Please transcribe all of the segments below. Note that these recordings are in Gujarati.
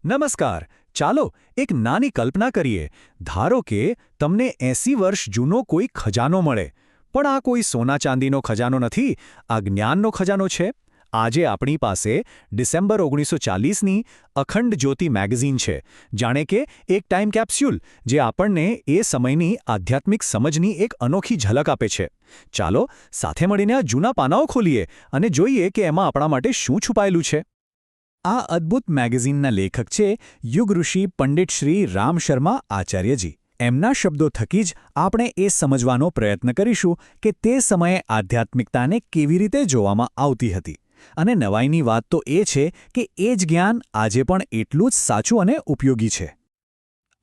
નમસ્કાર. ચાલો એક નાની કલ્પના કરીએ. ધારો કે તમને 80 વર્ષ જૂનો કોઈ ખજાનો મળે. પણ આ કોઈ સોના ચાંદીનો ખજાનો નથી, આ જ્ઞાનનો ખજાનો છે. આજે આપણી પાસે ડિસેમ્બર 1940ની અખંડ જ્યોતિ મેગેઝિન છે. જાણે કે એક ટાઈમ કેપ્સ્યુલ જે આપણને એ સમયની આધ્યાત્મિક સમજની એક અનોખી ઝલક આપે છે. ચાલો સાથે મળીને આ જૂના પાનાઓ ખોલીએ અને જોઈએ કે એમાં આપણા માટે શું છુપાયેલું છે. આ અદ્ભુત મેગેઝિનના લેખક છે યુગઋષિ પંડિત શ્રી રામ શર્મા આચાર્યજી. એમના શબ્દો થકી જ આપણે એ સમજવાનો પ્રયત્ન કરીશું કે તે સમયે આધ્યાત્મિકતાને કેવી રીતે જોવામાં આવતી હતી. અને નવાઈની વાત તો એ છે કે એ જ જ્ઞાન આજે પણ એટલું જ સાચું અને ઉપયોગી છે.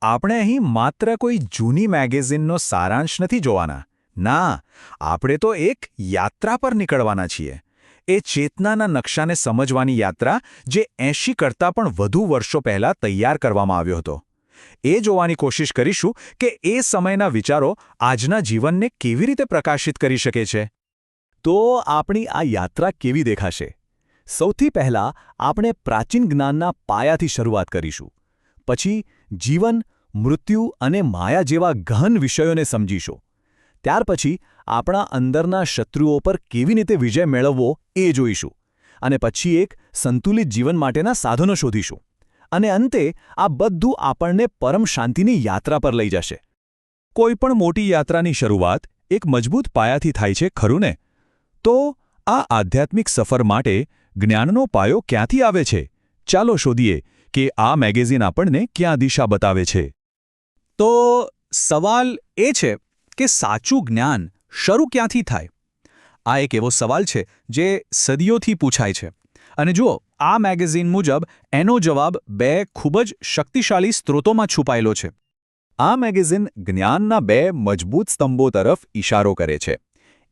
આપણે અહીં માત્ર કોઈ જૂની મેગેઝિનનો સારાંશ નથી જોવાના. ના, આપણે તો એક યાત્રા પર નીકળવાના છીએ. એ ચેતનાના નકશાને સમજવાની યાત્રા જે 80 કરતાં પણ વધુ વર્ષો પહેલાં તૈયાર કરવામાં આવ્યો હતો. એ જોવાની કોશિશ કરીશું કે એ સમયના વિચારો આજના જીવનને કેવી રીતે પ્રકાશિત કરી શકે છે. તો આપણી આ યાત્રા કેવી દેખાશે? સૌથી પહેલાં આપણે પ્રાચીન જ્ઞાનના પાયાથી શરૂઆત કરીશું. પછી જીવન, મૃત્યુ અને માયા જેવા ગહન વિષયોને સમજીશું. ત્યાર પછી આપણા અંદરના શત્રુઓ પર કેવી રીતે વિજય મેળવવો એ જોઈશું. અને પછી એક સંતુલિત જીવન માટેના સાધનો શોધીશું. અને અંતે આ બધું આપણને પરમ શાંતિની યાત્રા પર લઈ જશે. કોઈપણ મોટી યાત્રાની શરૂઆત એક મજબૂત પાયાથી થાય છે, ખરું ને? તો આ આધ્યાત્મિક સફર માટે જ્ઞાનનો પાયો ક્યાંથી આવે છે? ચાલો શોધીએ કે આ મેગેઝિન આપણને ક્યાં દિશા બતાવે છે. તો સવાલ એ છે કે સાચું જ્ઞાન શરૂ ક્યાંથી થાય? આ એક એવો સવાલ છે જે સદીઓથી પૂછાય છે. અને જુઓ, આ મેગેઝિન મુજબ એનો જવાબ બે ખૂબ જ શક્તિશાળી સ્ત્રોતોમાં છુપાયેલો છે. આ મેગેઝિન જ્ઞાનના બે મજબૂત સ્તંભો તરફ ઇશારો કરે છે.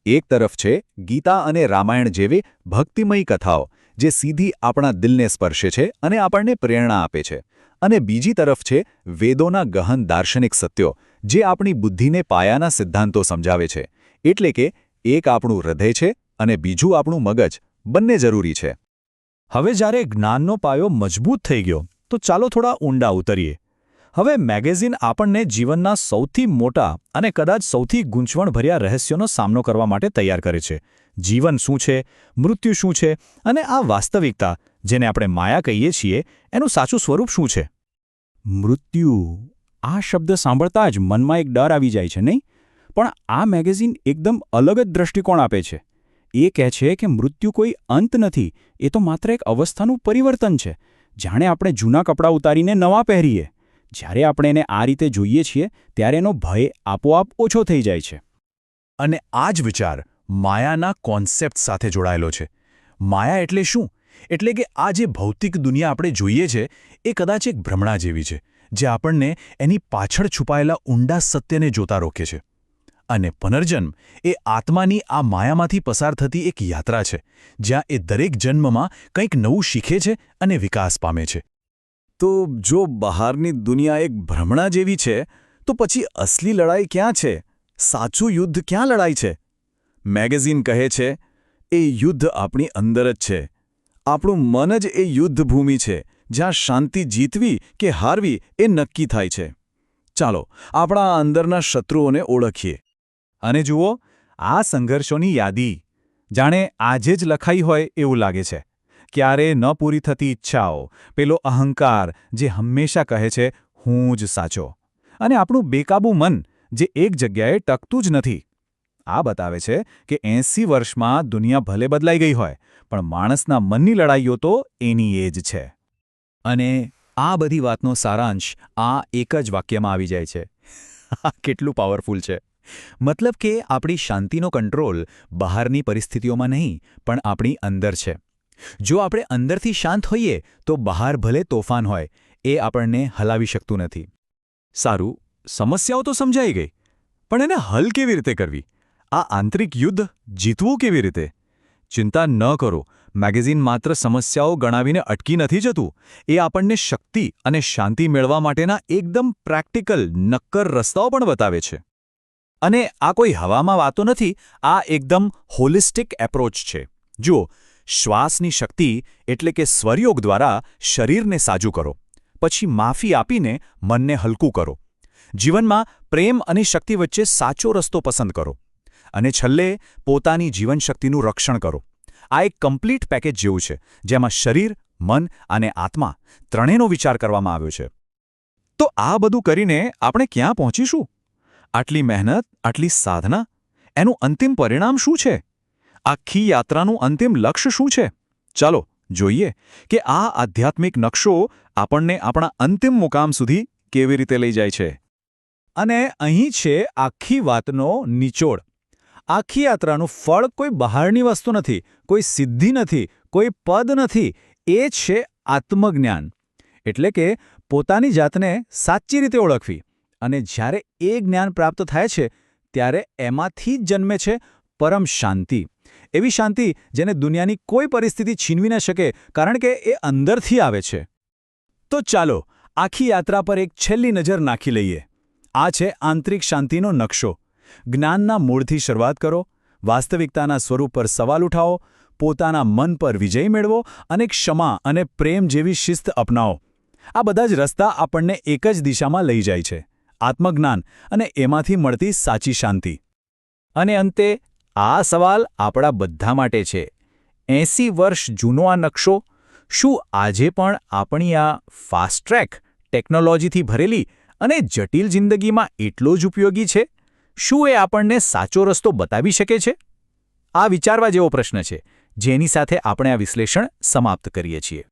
એક તરફ છે ગીતા અને રામાયણ જેવી ભક્તિમય કથાઓ જે સીધી આપણા દિલને સ્પર્શે છે અને આપણને પ્રેરણા આપે છે. અને બીજી તરફ છે વેદોના ગહન દાર્શનિક સત્યો જે આપણી બુદ્ધિને પાયાના સિદ્ધાંતો સમજાવે છે. એટલે કે એક આપણું હૃદય છે અને બીજું આપણું મગજ, બંને જરૂરી છે. હવે જ્યારે જ્ઞાનનો પાયો મજબૂત થઈ ગયો તો ચાલો થોડા ઊંડા ઉતરીએ. હવે મેગેઝિન આપણને જીવનના સૌથી મોટા અને કદાચ સૌથી ગૂંચવણભર્યા રહસ્યોનો સામનો કરવા માટે તૈયાર કરે છે. જીવન શું છે, મૃત્યુ શું છે અને આ વાસ્તવિકતા જેને આપણે માયા કહીએ છીએ એનું સાચું સ્વરૂપ શું છે? મૃત્યુ, આ શબ્દ સાંભળતા જ મનમાં એક ડર આવી જાય છે, નહીં? પણ આ મેગેઝિન એકદમ અલગ જ દૃષ્ટિકોણ આપે છે. એ કહે છે કે મૃત્યુ કોઈ અંત નથી, એ તો માત્ર એક અવસ્થાનું પરિવર્તન છે. જાણે આપણે જૂના કપડાં ઉતારીને નવા પહેરીએ. જ્યારે આપણે એને આ રીતે જોઈએ છીએ ત્યારે એનો ભય આપોઆપ ઓછો થઈ જાય છે. અને આ જ વિચાર માયાના કોન્સેપ્ટ સાથે જોડાયેલો છે. માયા એટલે શું? એટલે કે આ જે ભૌતિક દુનિયા આપણે જોઈએ છે એ કદાચ એક ભ્રમણા જેવી છે જે આપણને એની પાછળ છુપાયેલા ઊંડા સત્યને જોતા રોકે છે. અને પુનર્જન્મ એ આત્માની આ માયામાંથી પસાર થતી એક યાત્રા છે જ્યાં એ દરેક જન્મમાં કંઈક નવું શીખે છે અને વિકાસ પામે છે. તો જો બહારની દુનિયા એક ભ્રમણા જેવી છે તો પછી અસલી લડાઈ ક્યાં છે? સાચું યુદ્ધ ક્યાં લડાય છે? મેગેઝિન કહે છે એ યુદ્ધ આપણી અંદર જ છે. આપણું મન જ એ યુદ્ધ ભૂમિ છે જ્યાં શાંતિ જીતવી કે હારવી એ નક્કી થાય છે. ચાલો આપણા અંદરના શત્રુઓને ઓળખીએ. અને જુઓ, આ સંઘર્ષોની યાદી જાણે આજે જ લખાઈ હોય એવું લાગે છે. ક્યારે ન પૂરી થતી ઈચ્છાઓ, પેલો અહંકાર જે હંમેશા કહે છે હું જ સાચો, અને આપણું બેકાબૂ મન જે એક જગ્યાએ ટકતું જ નથી. આ બતાવે છે કે 80 વર્ષમાં દુનિયા ભલે બદલાઈ ગઈ હોય પણ માણસના મનની લડાઈઓ તો એની એ જ છે. અને આ બધી વાતનો સારાંશ આ એક જ વાક્યમાં આવી જાય છે. આ કેટલું પાવરફુલ છે! મતલબ કે આપણી શાંતિનો કંટ્રોલ બહારની પરિસ્થિતિઓમાં નહીં પણ આપણી અંદર છે. જો આપણે અંદરથી શાંત હોઈએ તો બહાર ભલે તોફાન હોય એ આપણને હલાવી શકતું નથી. સારું, સમસ્યાઓ તો સમજાઈ ગઈ, પણ એને હલ કેવી રીતે કરવી? આ આંતરિક યુદ્ધ જીતવું કેવી રીતે? ચિંતા ન કરો, મેગેઝિન માત્ર સમસ્યાઓ ગણાવીને અટકી નથી જતું. એ આપણને શક્તિ અને શાંતિ મેળવવા માટેના એકદમ પ્રેક્ટિકલ, નક્કર રસ્તાઓ પણ બતાવે છે. અને આ કોઈ હવામાં વાતો નથી, આ એકદમ હોલિસ્ટિક એપ્રોચ છે. જુઓ, શ્વાસની શક્તિ એટલે કે સ્વરયોગ દ્વારા શરીરને સાજું કરો. પછી માફી આપીને મનને હલકું કરો. જીવનમાં પ્રેમ અને શક્તિ વચ્ચે સાચો રસ્તો પસંદ કરો. અને છેલ્લે પોતાની જીવનશક્તિનું રક્ષણ કરો. આ એક કમ્પ્લીટ પેકેજ જેવું છે, જેમાં શરીર, મન અને આત્મા ત્રણેયનો વિચાર કરવામાં આવ્યો છે. તો આ બધું કરીને આપણે ક્યાં પહોંચીશું? આટલી મહેનત, આટલી સાધના, એનું અંતિમ પરિણામ શું છે? આખી યાત્રાનું અંતિમ લક્ષ્ય શું છે? ચાલો જોઈએ કે આ આધ્યાત્મિક નકશો આપણને આપણા અંતિમ મુકામ સુધી કેવી રીતે લઈ જાય છે. અને અહીં છે આખી વાતનો નિચોડ. આખી યાત્રાનું ફળ કોઈ બહારની વસ્તુ નથી, કોઈ સિદ્ધિ નથી, કોઈ પદ નથી. એ છે આત્મજ્ઞાન. એટલે કે પોતાની જાતને સાચી રીતે ઓળખવી. અને જ્યારે એ જ્ઞાન પ્રાપ્ત થાય છે ત્યારે એમાંથી જ જન્મે છે પરમ શાંતિ. એવી શાંતિ જેને દુનિયાની કોઈ પરિસ્થિતિ છીનવી ન શકે, કારણ કે એ અંદરથી આવે છે. તો ચાલો આખી યાત્રા પર એક છેલ્લી નજર નાખી લઈએ. આ છે આંતરિક શાંતિનો નકશો. જ્ઞાનના મૂળથી શરૂઆત કરો, વાસ્તવિકતાના સ્વરૂપ પર સવાલ ઉઠાવો, પોતાના મન પર વિજય મેળવો અને ક્ષમા અને પ્રેમ જેવી શિસ્ત અપનાવો. આ બધા જ રસ્તા આપણને એક જ દિશામાં લઈ જાય છે, આત્મજ્ઞાન અને એમાંથી મળતી સાચી શાંતિ. અને અંતે આ સવાલ આપણા બધા માટે છે. 80 વર્ષ જૂનો આ નકશો શું આજે પણ આપણી આ ફાસ્ટ ટ્રેક, ટેકનોલોજીથી ભરેલી અને જટિલ જિંદગીમાં એટલો જ ઉપયોગી છે? શું એ આપણને સાચો રસ્તો બતાવી શકે છે? આ વિચારવા જેવો પ્રશ્ન છે, જેની સાથે આપણે આ વિશ્લેષણ સમાપ્ત કરીએ છીએ.